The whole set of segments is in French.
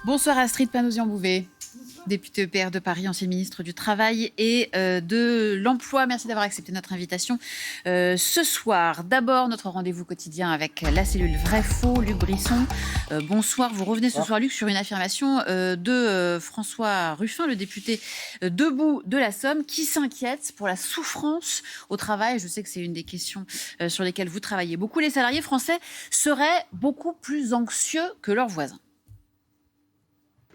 Bonsoir Astrid Panosyan-Bouvet, députée EPR de Paris, ancienne ministre du Travail et de l'Emploi. Merci d'avoir accepté notre invitation ce soir. D'abord, notre rendez-vous quotidien avec la cellule Vrai-Faux, Luc Brisson. Bonsoir, vous revenez ce soir, Luc, sur une affirmation de François Ruffin, le député Debout de la Somme, qui s'inquiète pour la souffrance au travail. Je sais que c'est une des questions sur lesquelles vous travaillez beaucoup. Les salariés français seraient beaucoup plus anxieux que leurs voisins.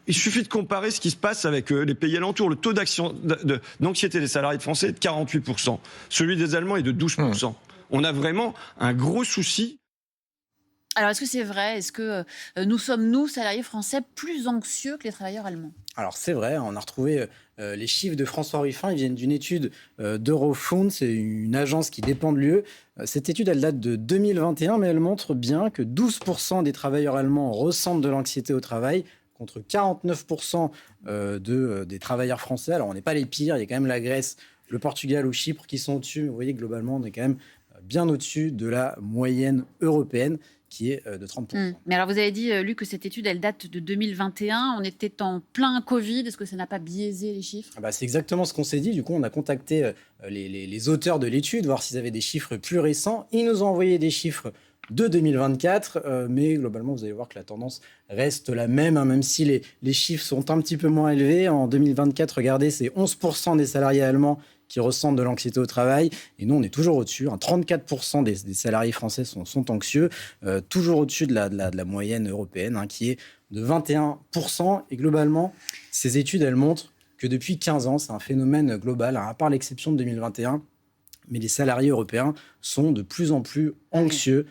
Il suffit de comparer ce qui se passe avec les pays alentours. Le taux d'anxiété des salariés français est de 48%. Celui des Allemands est de 12%. On a vraiment un gros souci. Alors, est-ce que c'est vrai ? Est-ce que nous sommes, nous, salariés français, plus anxieux que les travailleurs allemands ? Alors, c'est vrai, on a retrouvé les chiffres de François Ruffin. Ils viennent d'une étude d'Eurofound. C'est une agence qui dépend de l'UE. Cette étude, elle date de 2021, mais elle montre bien que 12% des travailleurs allemands ressentent de l'anxiété au travail, contre 49% des travailleurs français. Alors, on n'est pas les pires. Il y a quand même la Grèce, le Portugal ou Chypre qui sont au-dessus. Mais vous voyez, globalement, on est quand même bien au-dessus de la moyenne européenne, qui est de 30%. Mais alors, vous avez dit, Luc, que cette étude, elle date de 2021. On était en plein Covid. Est-ce que ça n'a pas biaisé les chiffres ? C'est exactement ce qu'on s'est dit. Du coup, on a contacté les auteurs de l'étude, voir s'ils avaient des chiffres plus récents. Ils nous ont envoyé des chiffres de 2024, mais globalement, vous allez voir que la tendance reste la même, même si les chiffres sont un petit peu moins élevés. En 2024, regardez, c'est 11% des salariés allemands qui ressentent de l'anxiété au travail, et nous, on est toujours au-dessus. 34% des salariés français sont anxieux, toujours au-dessus de la moyenne européenne, qui est de 21%. Et globalement, ces études, elles montrent que depuis 15 ans, c'est un phénomène global, à part l'exception de 2021, mais les salariés européens sont de plus en plus anxieux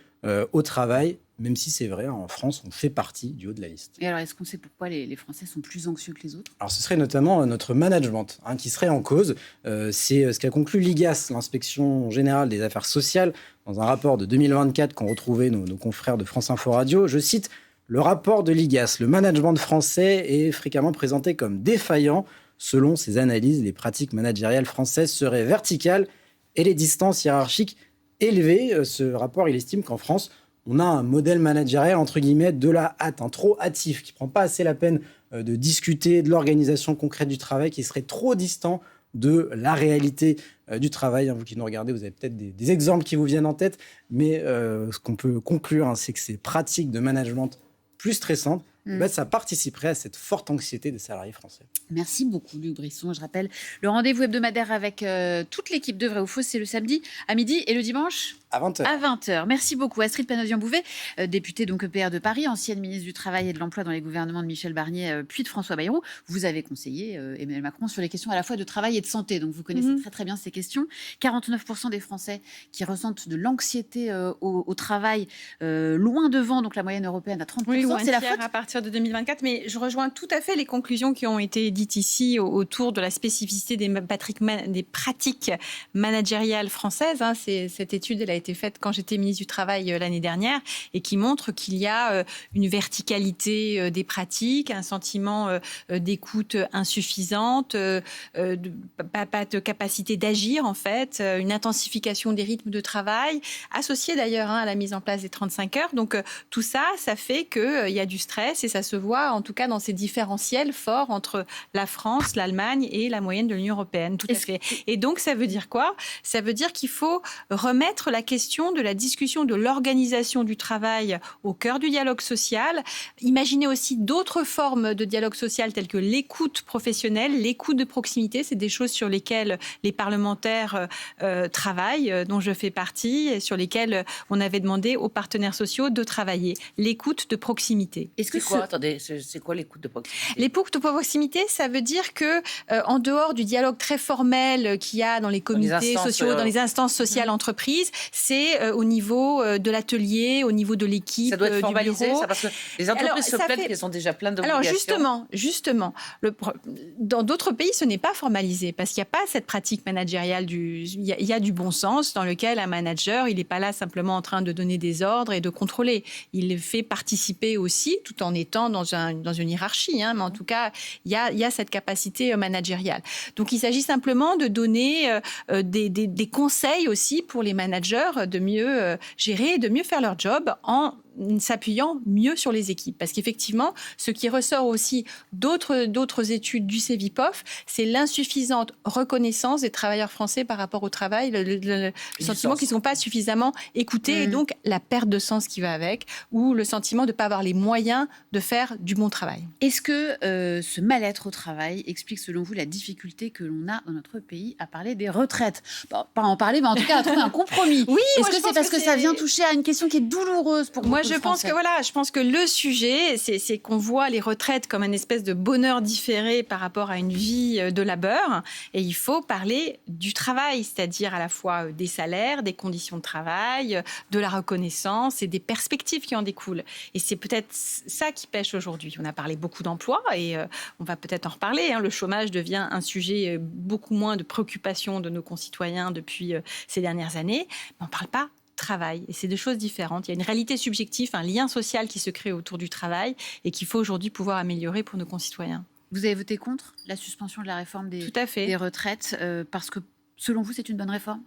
au travail, même si c'est vrai, en France, on fait partie du haut de la liste. Et alors, est-ce qu'on sait pourquoi les Français sont plus anxieux que les autres ? Alors, ce serait notamment notre management qui serait en cause. C'est ce qu'a conclu l'IGAS, l'Inspection Générale des Affaires Sociales, dans un rapport de 2024 qu'ont retrouvé nos confrères de France Info Radio. Je cite le rapport de l'IGAS. Le management français est fréquemment présenté comme défaillant. Selon ces analyses, les pratiques managériales françaises seraient verticales et les distances hiérarchiques élevées. Ce rapport, il estime qu'en France, on a un modèle managérial, entre guillemets, de la hâte, trop hâtif, qui ne prend pas assez la peine de discuter de l'organisation concrète du travail, qui serait trop distant de la réalité du travail. Vous qui nous regardez, vous avez peut-être des exemples qui vous viennent en tête, mais ce qu'on peut conclure, c'est que ces pratiques de management plus stressantes, ça participerait à cette forte anxiété des salariés français. Merci beaucoup, Luc Brisson. Je rappelle, le rendez-vous hebdomadaire avec toute l'équipe de Vrai ou Faux, c'est le samedi à midi et le dimanche à 20h. À 20h. Merci beaucoup, Astrid Panosyan-Bouvet, députée donc EPR de Paris, ancienne ministre du Travail et de l'Emploi dans les gouvernements de Michel Barnier, puis de François Bayrou. Vous avez conseillé Emmanuel Macron sur les questions à la fois de travail et de santé, donc vous connaissez très très bien ces questions. 49% des Français qui ressentent de l'anxiété au travail, loin devant donc la moyenne européenne à 30%. Oui, c'est la faute à partir de 2024, mais je rejoins tout à fait les conclusions qui ont été dites ici autour de la spécificité des pratiques managériales françaises. Cette étude, elle a été faite quand j'étais ministre du Travail l'année dernière et qui montre qu'il y a une verticalité des pratiques, un sentiment d'écoute insuffisante, pas de capacité d'agir en fait, une intensification des rythmes de travail, associée d'ailleurs à la mise en place des 35 heures. Donc tout ça, ça fait qu'il y a du stress et ça se voit en tout cas dans ces différentiels forts entre la France, l'Allemagne et la moyenne de l'Union européenne. Tout à fait. Et donc ça veut dire quoi ? Ça veut dire qu'il faut remettre la question de la discussion de l'organisation du travail au cœur du dialogue social. Imaginer aussi d'autres formes de dialogue social telles que l'écoute professionnelle, l'écoute de proximité. C'est des choses sur lesquelles les parlementaires travaillent, dont je fais partie, et sur lesquelles on avait demandé aux partenaires sociaux de travailler. L'écoute de proximité. C'est quoi l'écoute de proximité ? L'écoute de proximité, ça veut dire que en dehors du dialogue très formel qu'il y a dans les comités sociaux, dans les instances sociales entreprises, c'est au niveau de l'atelier, au niveau de l'équipe, ça doit être formalisé, du bureau. Ça, parce que les entreprises se plaignent qu'elles sont déjà pleines d'obligations. Alors justement, dans d'autres pays, ce n'est pas formalisé parce qu'il n'y a pas cette pratique managériale. Il y a du bon sens dans lequel un manager, il n'est pas là simplement en train de donner des ordres et de contrôler. Il les fait participer aussi, tout en étant dans une hiérarchie. Mais en tout cas, il y a cette capacité managériale. Donc, il s'agit simplement de donner des conseils aussi pour les managers de mieux gérer et de mieux faire leur job en s'appuyant mieux sur les équipes. Parce qu'effectivement, ce qui ressort aussi d'autres études du CEVIPOF, c'est l'insuffisante reconnaissance des travailleurs français par rapport au travail, le sentiment qu'ils ne sont pas suffisamment écoutés et donc la perte de sens qui va avec, ou le sentiment de ne pas avoir les moyens de faire du bon travail. Est-ce que ce mal-être au travail explique selon vous la difficulté que l'on a dans notre pays à parler des retraites ? Bon, pas en parler, mais en tout cas à trouver un compromis. Oui, est-ce que c'est parce que ça vient toucher à une question qui est douloureuse pour moi, beaucoup de Français ? Je pense que le sujet, c'est qu'on voit les retraites comme une espèce de bonheur différé par rapport à une vie de labeur. Et il faut parler du travail, c'est-à-dire à la fois des salaires, des conditions de travail, de la reconnaissance et des perspectives qui en découlent. Et c'est peut-être ça qui pêche aujourd'hui. On a parlé beaucoup d'emplois et on va peut-être en reparler. Le chômage devient un sujet beaucoup moins de préoccupation de nos concitoyens depuis ces dernières années. Mais on ne parle pas travail. Et c'est deux choses différentes. Il y a une réalité subjective, un lien social qui se crée autour du travail et qu'il faut aujourd'hui pouvoir améliorer pour nos concitoyens. Vous avez voté contre la suspension de la réforme des retraites parce que, selon vous, c'est une bonne réforme ?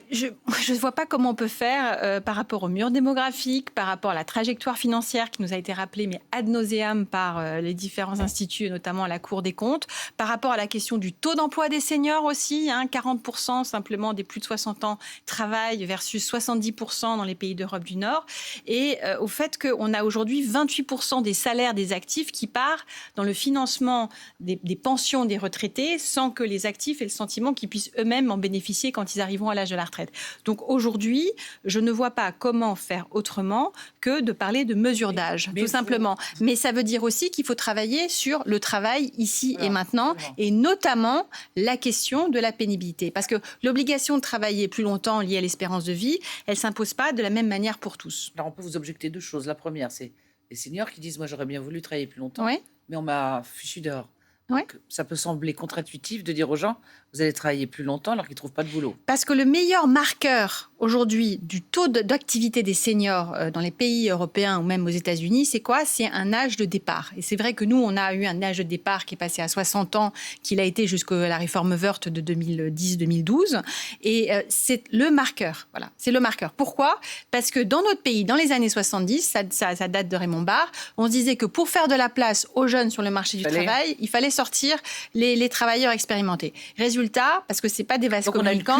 Je ne vois pas comment on peut faire par rapport au mur démographique, par rapport à la trajectoire financière qui nous a été rappelée, mais ad nauseam par les différents instituts, et notamment la Cour des comptes, par rapport à la question du taux d'emploi des seniors aussi, 40% simplement des plus de 60 ans travaillent versus 70% dans les pays d'Europe du Nord, et au fait qu'on a aujourd'hui 28% des salaires des actifs qui part dans le financement des pensions des retraités sans que les actifs aient le sentiment qu'ils puissent eux-mêmes en bénéficier quand ils arriveront à l'âge de la retraite. Donc aujourd'hui, je ne vois pas comment faire autrement que de parler de mesure d'âge, tout simplement. Mais ça veut dire aussi qu'il faut travailler sur le travail ici et maintenant, et notamment la question de la pénibilité. Parce que l'obligation de travailler plus longtemps liée à l'espérance de vie, elle ne s'impose pas de la même manière pour tous. Alors on peut vous objecter deux choses. La première, c'est les seniors qui disent « moi j'aurais bien voulu travailler plus longtemps, oui, mais on m'a fichu dehors ». Oui. Donc, ça peut sembler contre-intuitif de dire aux gens vous allez travailler plus longtemps alors qu'ils ne trouvent pas de boulot. Parce que le meilleur marqueur aujourd'hui du taux d'activité des seniors dans les pays européens ou même aux États-Unis, c'est quoi ? C'est un âge de départ. Et c'est vrai que nous, on a eu un âge de départ qui est passé à 60 ans, qu'il a été jusqu'à la réforme Woerth de 2010-2012. Et c'est le marqueur. Voilà, c'est le marqueur. Pourquoi ? Parce que dans notre pays, dans les années 70, ça date de Raymond Barre, on se disait que pour faire de la place aux jeunes sur le marché du travail, il fallait sortir les travailleurs expérimentés. Résultat, parce que c'est pas des vases communicants.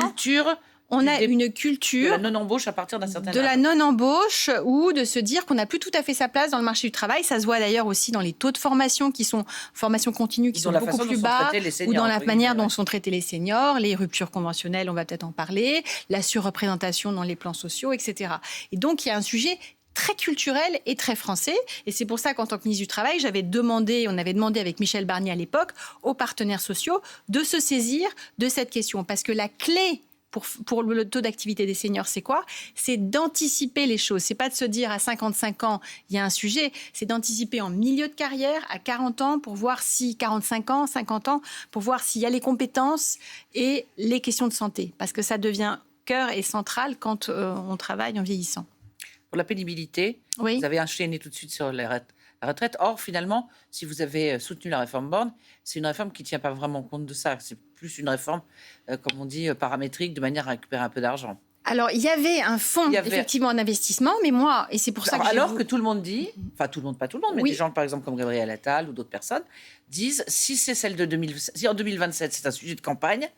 On a une culture de la non-embauche à partir d'un certain âge. De la non-embauche ou de se dire qu'on n'a plus tout à fait sa place dans le marché du travail. Ça se voit d'ailleurs aussi dans les taux de formation qui sont formation continue, qui sont beaucoup plus bas, ou dans la manière dont sont traités les seniors, les ruptures conventionnelles, on va peut-être en parler, la surreprésentation dans les plans sociaux, etc. Et donc, il y a un sujet très culturel et très français. Et c'est pour ça qu'en tant que ministre du Travail, on avait demandé avec Michel Barnier à l'époque aux partenaires sociaux de se saisir de cette question. Parce que la clé pour le taux d'activité des seniors, c'est quoi ? C'est d'anticiper les choses. C'est pas de se dire à 55 ans, il y a un sujet. C'est d'anticiper en milieu de carrière, à 40 ans, pour voir si 45 ans, 50 ans, pour voir s'il y a les compétences et les questions de santé. Parce que ça devient cœur et central quand on travaille en vieillissant. Pour la pénibilité, vous avez enchaîné tout de suite sur la retraite. Or, finalement, si vous avez soutenu la réforme Borne, c'est une réforme qui ne tient pas vraiment compte de ça. C'est plus une réforme, comme on dit, paramétrique, de manière à récupérer un peu d'argent. Alors, il y avait un fonds, effectivement, d'investissement, mais moi, et c'est pour ça que que tout le monde dit, enfin tout le monde, pas tout le monde, mais des gens, par exemple, comme Gabriel Attal ou d'autres personnes, disent, si c'est celle de 2027, si en 2027, c'est un sujet de campagne,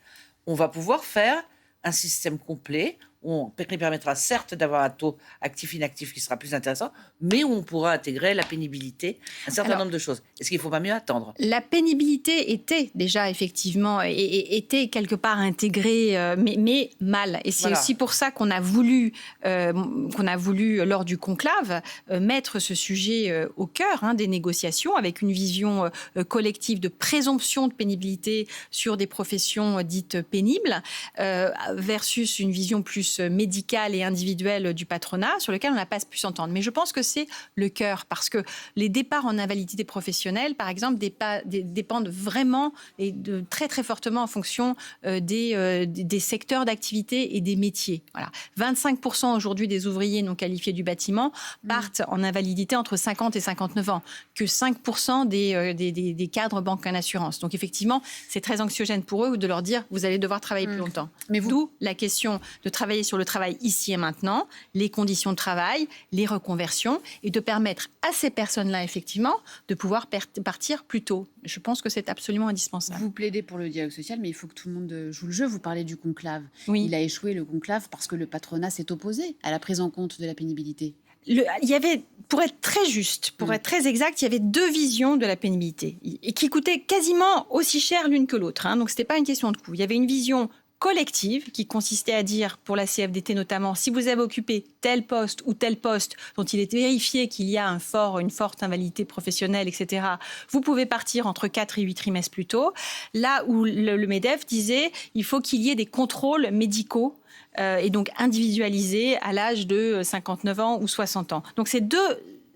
on va pouvoir faire un système complet qui permettra certes d'avoir un taux actif-inactif qui sera plus intéressant, mais où on pourra intégrer la pénibilité, un certain nombre de choses. Est-ce qu'il ne faut pas mieux attendre ? La pénibilité était déjà effectivement, était quelque part intégrée, mais mal. Et c'est aussi pour ça qu'on a voulu lors du conclave, mettre ce sujet au cœur des négociations, avec une vision collective de présomption de pénibilité sur des professions dites pénibles, versus une vision plus médicale et individuelle du patronat, sur lequel on n'a pas pu s'entendre. Mais je pense que c'est le cœur, parce que les départs en invalidité professionnelle, par exemple, dépendent vraiment et très très fortement en fonction des secteurs d'activité et des métiers. Voilà. 25% aujourd'hui des ouvriers non qualifiés du bâtiment partent en invalidité entre 50 et 59 ans, que 5% des cadres banque en assurance. Donc effectivement, c'est très anxiogène pour eux de leur dire vous allez devoir travailler plus longtemps. Mais d'où la question de travailler travailler sur le travail ici et maintenant, les conditions de travail, les reconversions, et de permettre à ces personnes-là, effectivement, de pouvoir partir plus tôt. Je pense que c'est absolument indispensable. Vous plaidez pour le dialogue social, mais il faut que tout le monde joue le jeu. Vous parlez du conclave. Oui. Il a échoué, le conclave, parce que le patronat s'est opposé à la prise en compte de la pénibilité. Il y avait, pour être très juste, pour être très exact, il y avait 2 visions de la pénibilité et qui coûtaient quasiment aussi cher l'une que l'autre. Donc, ce n'était pas une question de coût. Il y avait une vision collective qui consistait à dire, pour la CFDT notamment, si vous avez occupé tel poste ou tel poste dont il est vérifié qu'il y a une forte invalidité professionnelle, etc., vous pouvez partir entre 4 et 8 trimestres plus tôt. Là où le MEDEF disait, il faut qu'il y ait des contrôles médicaux et donc individualisés à l'âge de 59 ans ou 60 ans. Donc, c'est 2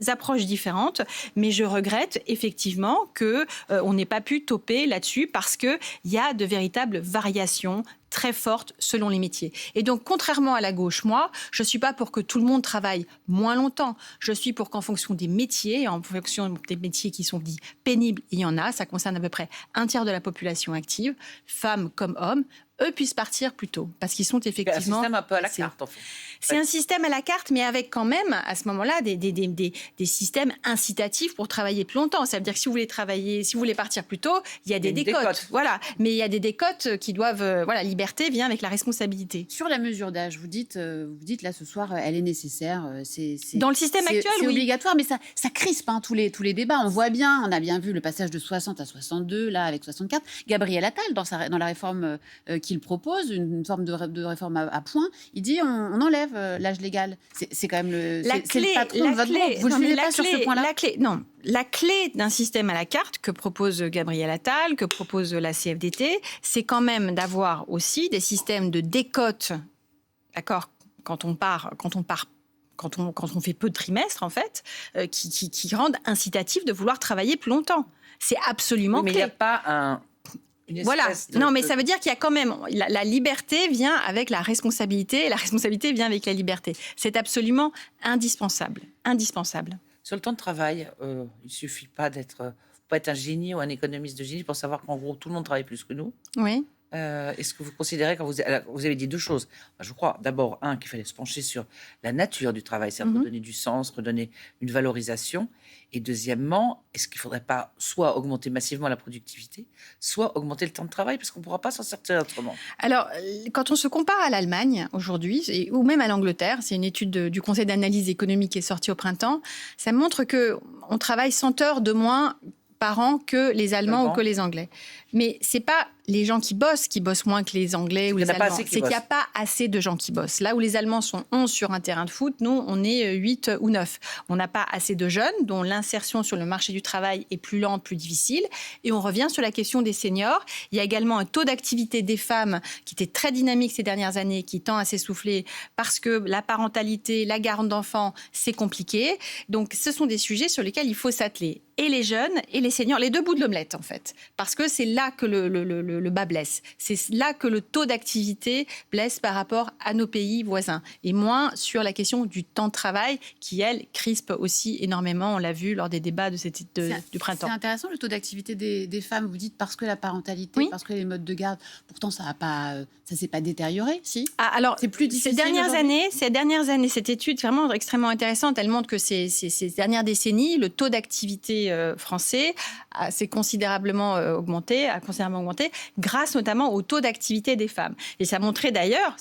approches différentes, mais je regrette effectivement qu'on n'ait pas pu toper là-dessus parce qu'il y a de véritables variations très fortes selon les métiers. Et donc, contrairement à la gauche, moi, je ne suis pas pour que tout le monde travaille moins longtemps. Je suis pour qu'en fonction des métiers, en fonction des métiers qui sont dits pénibles, il y en a, ça concerne à peu près un tiers de la population active, femmes comme hommes, eux puissent partir plus tôt, parce qu'ils sont effectivement... C'est un système un peu à la carte, en fait. C'est un système à la carte, mais avec quand même, à ce moment-là, des systèmes incitatifs pour travailler plus longtemps. Ça veut dire que si vous voulez partir plus tôt, il y a des décotes. Voilà. Mais il y a des décotes qui doivent... la liberté vient avec la responsabilité. Sur la mesure d'âge, vous dites là ce soir, elle est nécessaire. Dans le système actuel, c'est oui. obligatoire, mais ça crispe tous les débats. On voit bien, on a bien vu le passage de 60 à 62, là, avec 64. Gabriel Attal, dans la réforme qu'il propose, une forme de réforme à points, il dit on enlève l'âge légal. C'est quand même le patron de votre groupe. Vous ne le suivez pas sur ce point-là? La clé d'un système à la carte que propose Gabriel Attal, que propose la CFDT, c'est quand même d'avoir aussi des systèmes de décote, d'accord, quand on fait peu de trimestres, en fait, qui rendent incitatif de vouloir travailler plus longtemps. C'est absolument clé. Mais il n'y a pas voilà. Non, mais ça veut dire qu'il y a quand même... La liberté vient avec la responsabilité, et la responsabilité vient avec la liberté. C'est absolument indispensable. Indispensable. Sur le temps de travail, il ne suffit pas d'être un génie ou un économiste de génie pour savoir qu'en gros, tout le monde travaille plus que nous. Oui. Est-ce que vous considérez, quand vous avez dit 2 choses, je crois d'abord, qu'il fallait se pencher sur la nature du travail, c'est-à-dire redonner du sens, redonner une valorisation, et deuxièmement, est-ce qu'il ne faudrait pas soit augmenter massivement la productivité, soit augmenter le temps de travail, parce qu'on ne pourra pas s'en sortir autrement. Alors, quand on se compare à l'Allemagne aujourd'hui, ou même à l'Angleterre, c'est une étude du Conseil d'analyse économique qui est sortie au printemps, ça montre qu'on travaille 100 heures de moins par an que les Allemands ou que les Anglais. Mais c'est pas les gens qui bossent moins que les Anglais ou les Allemands. C'est qu'il n'y a pas assez de gens qui bossent. Là où les Allemands sont 11 sur un terrain de foot, nous, on est 8 ou 9. On n'a pas assez de jeunes dont l'insertion sur le marché du travail est plus lente, plus difficile. Et on revient sur la question des seniors. Il y a également un taux d'activité des femmes qui était très dynamique ces dernières années, qui tend à s'essouffler parce que la parentalité, la garde d'enfants, c'est compliqué. Donc, ce sont des sujets sur lesquels il faut s'atteler. Et les jeunes et les seniors, les 2 bouts de l'omelette, en fait. Parce que c'est là que le bas blesse. C'est là que le taux d'activité blesse par rapport à nos pays voisins. Et moins sur la question du temps de travail qui, elle, crispe aussi énormément. On l'a vu lors des débats du printemps. C'est intéressant, le taux d'activité des femmes. Vous dites parce que la parentalité, oui, parce que les modes de garde, pourtant ça s'est pas détérioré, si? Alors, c'est plus difficile. Ces dernières années, cette étude vraiment extrêmement intéressante, elle montre que ces dernières décennies, le taux d'activité français s'est considérablement augmenté, grâce notamment au taux d'activité des femmes. Et ça montrait d'ailleurs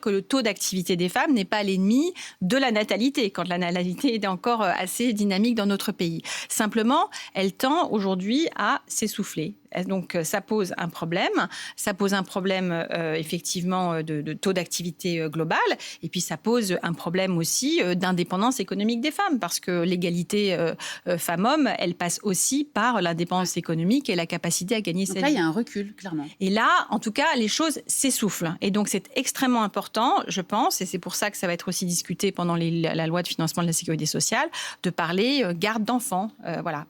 que le taux d'activité des femmes n'est pas l'ennemi de la natalité, quand la natalité est encore assez dynamique dans notre pays. Simplement, elle tend aujourd'hui à s'essouffler. Donc, ça pose un problème. Ça pose un problème, effectivement, de taux d'activité global. Et puis, ça pose un problème aussi d'indépendance économique des femmes. Parce que l'égalité femmes-hommes, elle passe aussi par l'indépendance économique et la capacité à gagner sa vie. Donc là, il y a un recul, clairement. Et là, en tout cas, les choses s'essoufflent. Et donc, c'est extrêmement important, je pense, et c'est pour ça que ça va être aussi discuté pendant la loi de financement de la sécurité sociale, de parler garde d'enfants. Voilà.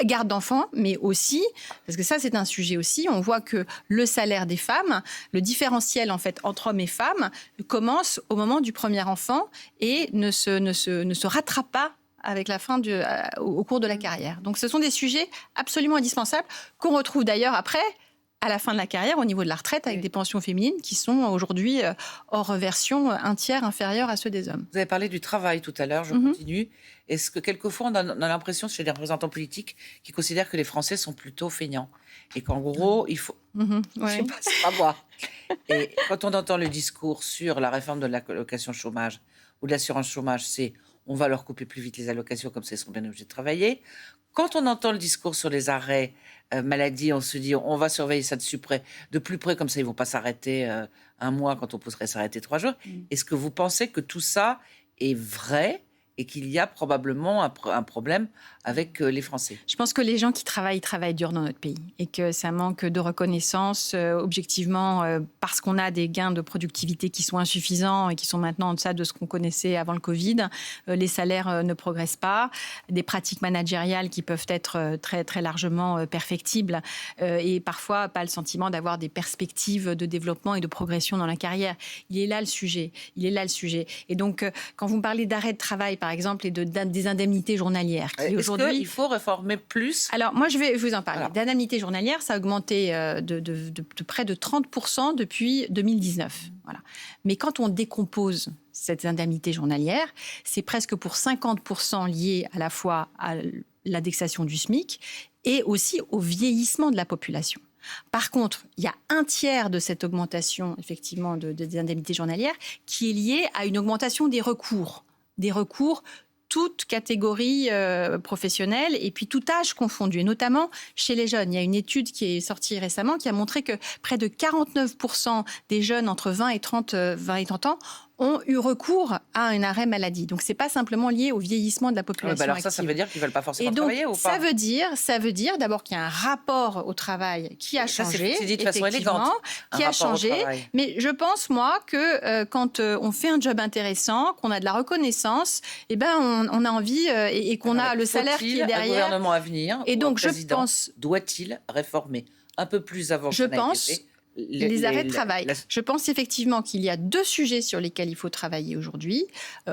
Garde d'enfants, mais aussi, parce que ça, c'est un sujet aussi. On voit que le salaire des femmes, le différentiel en fait entre hommes et femmes, commence au moment du premier enfant et ne se rattrape pas avec la fin au cours de la carrière. Donc, ce sont des sujets absolument indispensables qu'on retrouve d'ailleurs après à la fin de la carrière au niveau de la retraite avec des pensions féminines qui sont aujourd'hui hors version un tiers inférieur à ceux des hommes. Vous avez parlé du travail tout à l'heure, je continue. Est-ce que quelquefois on a l'impression chez les représentants politiques qui considèrent que les Français sont plutôt feignants et qu'en gros il faut... Je sais pas, c'est pas moi. Et quand on entend le discours sur la réforme de l'allocation chômage ou de l'assurance chômage, c'est on va leur couper plus vite les allocations comme ça ils seront bien obligés de travailler. Quand on entend le discours sur les arrêts maladie, on se dit on va surveiller ça de plus près, comme ça ils vont pas s'arrêter un mois quand on pourrait s'arrêter 3 jours. Est-ce que vous pensez que tout ça est vrai et qu'il y a probablement un problème avec les Français? Je pense que les gens qui travaillent dur dans notre pays et que ça manque de reconnaissance objectivement parce qu'on a des gains de productivité qui sont insuffisants et qui sont maintenant en deçà de ce qu'on connaissait avant le Covid. Les salaires ne progressent pas, des pratiques managériales qui peuvent être très, très largement perfectibles et parfois pas le sentiment d'avoir des perspectives de développement et de progression dans la carrière. Il est là le sujet. Et donc, quand vous me parlez d'arrêt de travail, par exemple, et des indemnités journalières qui aujourd'hui... Il faut réformer plus. Alors, moi, je vais vous en parler. L'indemnité journalière, ça a augmenté de près de 30% depuis 2019. Voilà. Mais quand on décompose cette indemnité journalière, c'est presque pour 50% lié à la fois à l'indexation du SMIC et aussi au vieillissement de la population. Par contre, il y a un tiers de cette augmentation, effectivement, des indemnités journalières qui est liée à une augmentation des recours. Toute catégorie professionnelle et puis tout âge confondu, et notamment chez les jeunes. Il y a une étude qui est sortie récemment qui a montré que près de 49% des jeunes entre 20 et 30 ans ont eu recours à un arrêt maladie. Donc, c'est pas simplement lié au vieillissement de la population alors active. ça veut dire qu'ils veulent pas forcément et donc, travailler ou pas? Ça veut dire d'abord qu'il y a un rapport au travail qui a changé. C'est dit de façon élégante. Qui a changé. Mais je pense, moi, que quand on fait un job intéressant, qu'on a de la reconnaissance, eh ben, on a envie et qu'on a le salaire qui est derrière. Un gouvernement à venir, et donc, je pense, doit-il réformer un peu plus avant que ça n'a été fait les arrêts de travail. Je pense effectivement qu'il y a 2 sujets sur lesquels il faut travailler aujourd'hui.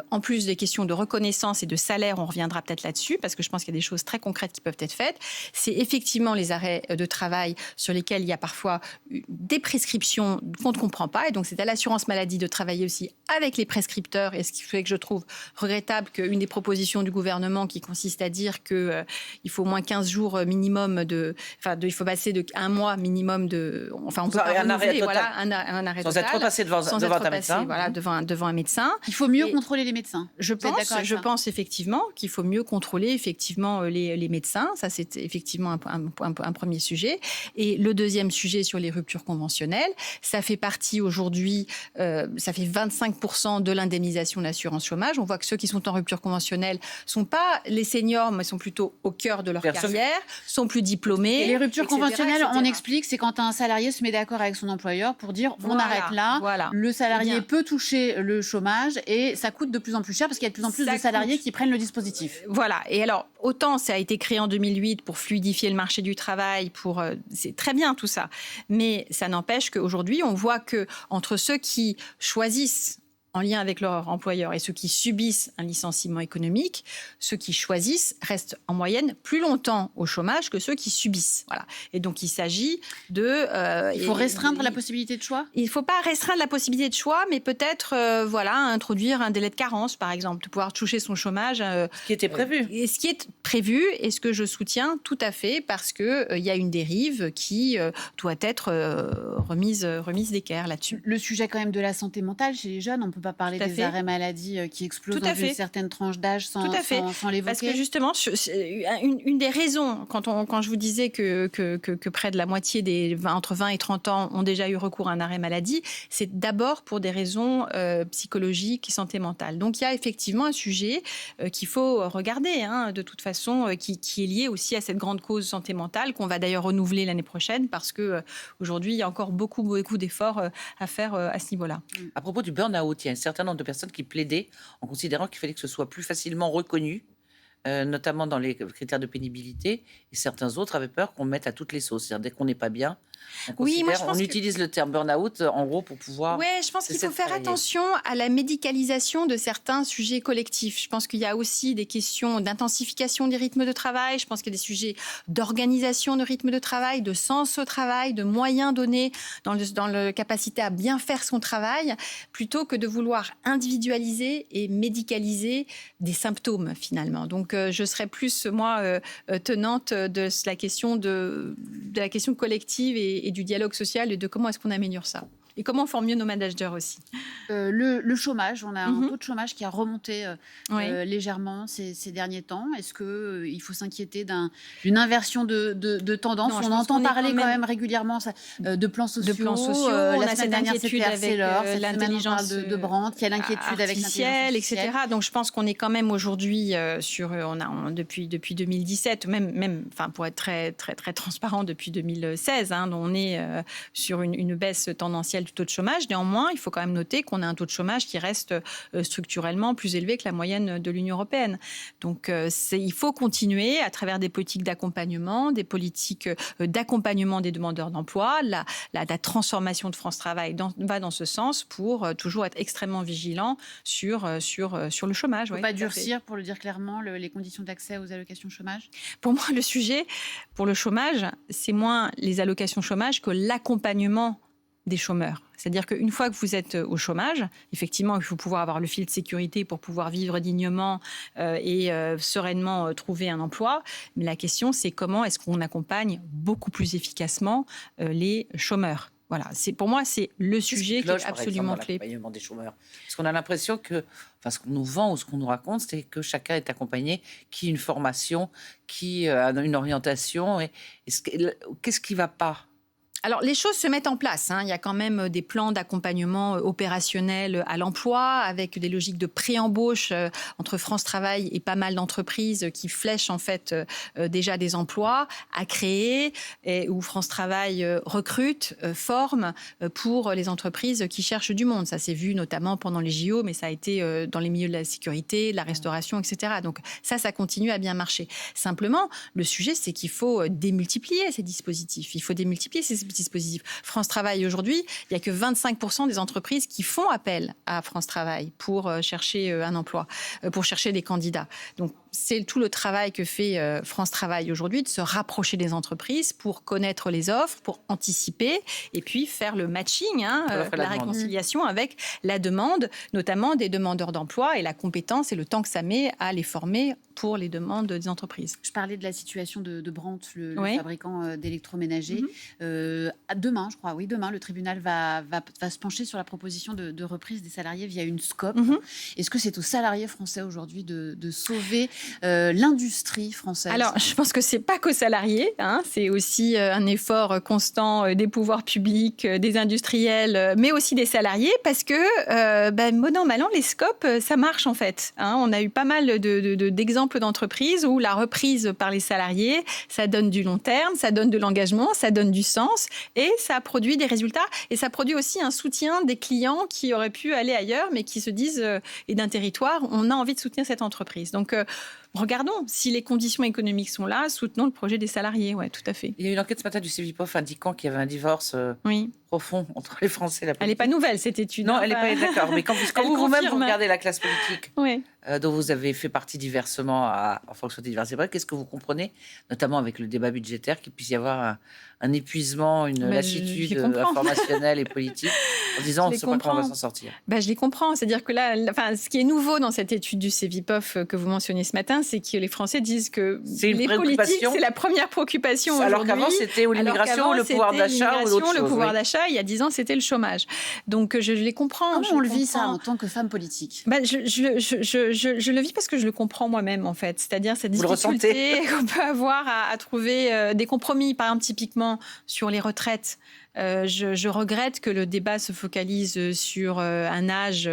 En plus des questions de reconnaissance et de salaire, on reviendra peut-être là-dessus, parce que je pense qu'il y a des choses très concrètes qui peuvent être faites. C'est effectivement les arrêts de travail sur lesquels il y a parfois des prescriptions qu'on ne comprend pas. Et donc, c'est à l'assurance maladie de travailler aussi avec les prescripteurs. Et ce qui fait que je trouve regrettable qu'une des propositions du gouvernement qui consiste à dire qu'il faut au moins 15 jours minimum il faut passer de 1 mois minimum de... Enfin, on peut pas un arrêt total. Voilà, un arrêt sans total. Être repassé devant un médecin. Voilà, devant un médecin. Il faut mieux contrôler les médecins. Je pense effectivement qu'il faut mieux contrôler effectivement les médecins. Ça, c'est effectivement un premier sujet. Et le deuxième sujet sur les ruptures conventionnelles, ça fait partie aujourd'hui, ça fait 25% de l'indemnisation de l'assurance chômage. On voit que ceux qui sont en rupture conventionnelle sont pas les seniors, mais sont plutôt au cœur de leur carrière, sont plus diplômés. Et les ruptures etc., conventionnelles, etc. on explique, c'est quand un salarié se met d'accord avec son employeur pour dire on arrête là, le salarié peut toucher le chômage et ça coûte de plus en plus cher parce qu'il y a de plus en plus de salariés qui prennent le dispositif. Voilà. Et alors, autant ça a été créé en 2008 pour fluidifier le marché du travail, c'est très bien tout ça, mais ça n'empêche qu'aujourd'hui, on voit que entre ceux qui choisissent en lien avec leur employeur et ceux qui subissent un licenciement économique, ceux qui choisissent restent en moyenne plus longtemps au chômage que ceux qui subissent. Voilà. Et donc, il s'agit de... il faut restreindre la possibilité de choix ? Il ne faut pas restreindre la possibilité de choix, mais peut-être introduire un délai de carence, par exemple, de pouvoir toucher son chômage. Ce qui était prévu. Ce qui est prévu et ce que je soutiens tout à fait parce qu'il y a une dérive qui doit être remise d'équerre là-dessus. Le sujet quand même de la santé mentale chez les jeunes, on peut pas parler des arrêts maladie qui explosent dans une certaine tranche d'âge sans l'évoquer. Parce que justement, une des raisons, quand je vous disais que près de la moitié entre 20 et 30 ans ont déjà eu recours à un arrêt maladie, c'est d'abord pour des raisons psychologiques et santé mentale. Donc il y a effectivement un sujet qu'il faut regarder, de toute façon, qui est lié aussi à cette grande cause santé mentale qu'on va d'ailleurs renouveler l'année prochaine parce qu'aujourd'hui, il y a encore beaucoup d'efforts à faire à ce niveau-là. À propos du burn-out, il y a un certain nombre de personnes qui plaidaient en considérant qu'il fallait que ce soit plus facilement reconnu notamment dans les critères de pénibilité, et certains autres avaient peur qu'on mette à toutes les sauces. C'est-à-dire, dès qu'on n'est pas bien, on utilise le terme burn-out, en gros, pour pouvoir... Oui, je pense qu'il faut faire attention à la médicalisation de certains sujets collectifs. Je pense qu'il y a aussi des questions d'intensification des rythmes de travail. Je pense qu'il y a des sujets d'organisation de rythme de travail, de sens au travail, de moyens donnés dans la capacité à bien faire son travail, plutôt que de vouloir individualiser et médicaliser des symptômes, finalement. Donc, je serais plus, moi, tenante de la question collective et du dialogue social et de comment est-ce qu'on améliore ça. Et comment on forme mieux nos managers aussi. Le chômage, on a un taux de chômage qui a remonté légèrement ces derniers temps. Est-ce qu'il faut s'inquiéter d'une inversion de tendance? On entend parler quand même régulièrement de plans sociaux. On la a semaine cette dernière, inquiétude avec l'intelligence de Brandt. Quelle inquiétude avec l'intelligence artificielle, etc. Donc je pense qu'on est quand même aujourd'hui depuis 2017, même pour être très, très, très transparent, depuis 2016, on est sur une baisse tendancielle du taux de chômage. Néanmoins, il faut quand même noter qu'on a un taux de chômage qui reste structurellement plus élevé que la moyenne de l'Union européenne. Donc, il faut continuer à travers des politiques d'accompagnement, des politiques d'accompagnement des demandeurs d'emploi. La transformation de France Travail va dans ce sens pour toujours être extrêmement vigilant sur le chômage. Il ne faut pas durcir, pour le dire clairement, les conditions d'accès aux allocations chômage? Pour moi, le sujet pour le chômage, c'est moins les allocations chômage que l'accompagnement des chômeurs. C'est-à-dire qu'une fois que vous êtes au chômage, effectivement, il faut pouvoir avoir le filet de sécurité pour pouvoir vivre dignement et sereinement trouver un emploi. Mais la question, c'est comment est-ce qu'on accompagne beaucoup plus efficacement les chômeurs. Voilà, pour moi, c'est le sujet qui est absolument clé. L'accompagnement des chômeurs. Parce qu'on a l'impression que, ce qu'on nous vend ou ce qu'on nous raconte, c'est que chacun est accompagné, qui a une formation, qui a une orientation. Qu'est-ce qui ne va pas ? Alors, les choses se mettent en place. Il y a quand même des plans d'accompagnement opérationnel à l'emploi, avec des logiques de pré-embauche entre France Travail et pas mal d'entreprises qui flèchent en fait déjà des emplois à créer, et où France Travail recrute, forme pour les entreprises qui cherchent du monde. Ça s'est vu notamment pendant les JO, mais ça a été dans les milieux de la sécurité, de la restauration, etc. Donc ça continue à bien marcher. Simplement, le sujet, c'est qu'il faut démultiplier ces dispositifs. Il faut démultiplier ces dispositifs. France Travail, aujourd'hui, il n'y a que 25% des entreprises qui font appel à France Travail pour chercher un emploi, pour chercher des candidats. Donc, c'est tout le travail que fait France Travail aujourd'hui, de se rapprocher des entreprises pour connaître les offres, pour anticiper et puis faire le matching, la réconciliation avec la demande, notamment des demandeurs d'emploi et la compétence et le temps que ça met à les former pour les demandes des entreprises. Je parlais de la situation de Brandt, le fabricant d'électroménagers. Demain, je crois, demain, le tribunal va se pencher sur la proposition de reprise des salariés via une SCOP. Est-ce que c'est aux salariés français aujourd'hui de sauver l'industrie française? Alors, je pense que c'est pas qu'aux salariés, c'est aussi un effort constant des pouvoirs publics, des industriels, mais aussi des salariés, parce que, bon an, mal an, les SCOP, ça marche en fait. On a eu pas mal d'exemples d'entreprises où la reprise par les salariés, ça donne du long terme, ça donne de l'engagement, ça donne du sens, et ça produit des résultats, et ça produit aussi un soutien des clients qui auraient pu aller ailleurs, mais qui se disent, et d'un territoire, on a envie de soutenir cette entreprise. Donc, regardons, si les conditions économiques sont là, soutenons le projet des salariés, tout à fait. Il y a eu une enquête ce matin du Cevipof indiquant qu'il y avait un divorce profond entre les Français et la politique. Elle n'est pas nouvelle, cette étude. Non, elle n'est pas d'accord. Mais quand vous-même vous regardez la classe politique, oui. Dont vous avez fait partie diversement en fonction des diverses époques, qu'est-ce que vous comprenez, notamment avec le débat budgétaire, qu'il puisse y avoir un épuisement, une lassitude informationnelle et politique, en disant on ne sait pas comment on va s'en sortir? Je les comprends. C'est-à-dire que là, ce qui est nouveau dans cette étude du Cevipof que vous mentionnez ce matin, c'est que les Français disent que les politiques, c'est la première préoccupation aujourd'hui. Alors qu'avant, c'était l'immigration, le pouvoir d'achat ou d'autres choses. Le pouvoir d'achat, il y a 10 ans, c'était le chômage. Donc, je les comprends. Comment on le vit, ça, en tant que femme politique? Je le vis parce que je le comprends moi-même, en fait. C'est-à-dire cette difficulté qu'on peut avoir à trouver des compromis, par exemple, typiquement sur les retraites. Je regrette que le débat se focalise sur un âge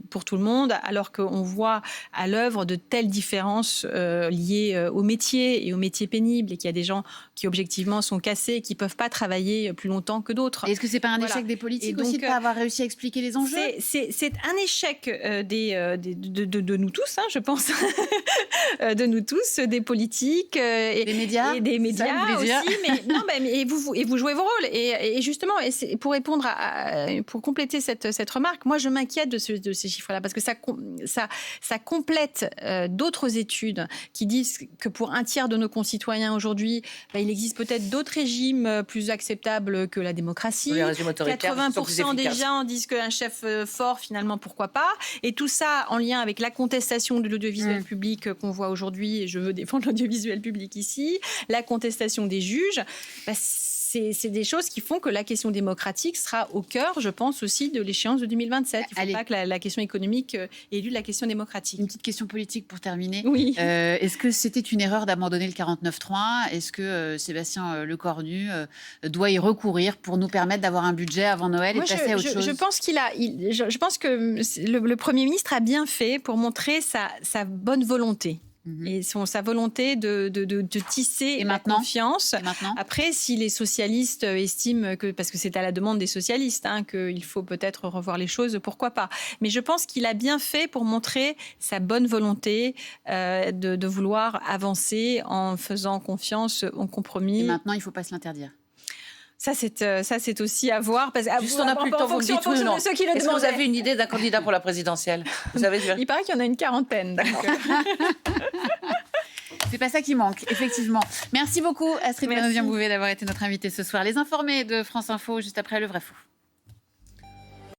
pour tout le monde, alors qu'on voit à l'œuvre de telles différences urgences liées au métier et aux métiers pénibles, et qu'il y a des gens qui objectivement sont cassés et qui ne peuvent pas travailler plus longtemps que d'autres. Est-ce que c'est pas un Voilà. échec des politiques Et aussi donc, de ne pas avoir réussi à expliquer les enjeux? C'est un échec de nous tous, hein, je pense, de nous tous, des politiques et Des médias, et des ça, médias vous voulez dire? aussi. Mais non, et vous jouez vos rôles. Et justement, pour répondre pour compléter cette remarque, moi je m'inquiète de ces chiffres-là parce que ça complète d'autres études qui disent que pour un tiers de nos concitoyens aujourd'hui, il existe peut-être d'autres régimes plus acceptables que la démocratie. Les régimes autoritaires sont plus 80% des efficaces. gens disent qu'un chef fort, finalement, pourquoi pas. Et tout ça en lien avec la contestation de l'audiovisuel public qu'on voit aujourd'hui, et je veux défendre l'audiovisuel public ici, la contestation des juges, c'est des choses qui font que la question démocratique sera au cœur, je pense, aussi de l'échéance de 2027. Il ne faut pas que la question économique élude la question démocratique. Une petite question politique pour terminer. Oui. Est-ce que c'était une erreur d'abandonner le 49.3 ? Est-ce que Sébastien Lecornu doit y recourir pour nous permettre d'avoir un budget avant Noël et de passer à autre chose ? Je pense je pense que le Premier ministre a bien fait pour montrer sa bonne volonté. Et sa volonté de tisser la confiance. Et maintenant ? Après, si les socialistes estiment que, parce que c'est à la demande des socialistes, qu'il faut peut-être revoir les choses, pourquoi pas. Mais je pense qu'il a bien fait pour montrer sa bonne volonté de vouloir avancer en faisant confiance au compromis. Et maintenant, il ne faut pas se l'interdire. Ça, c'est aussi à voir. Parce, Juste, on n'a plus le temps, vous me dites oui ou non. Est-ce que vous avez une idée d'un candidat pour la présidentielle ? Vous avez vu ? Il paraît qu'il y en a une quarantaine. C'est pas ça qui manque, effectivement. Merci beaucoup, Astrid Manodian-Bouvet, d'avoir été notre invitée ce soir. Les informés de France Info, juste après Le Vrai Faux.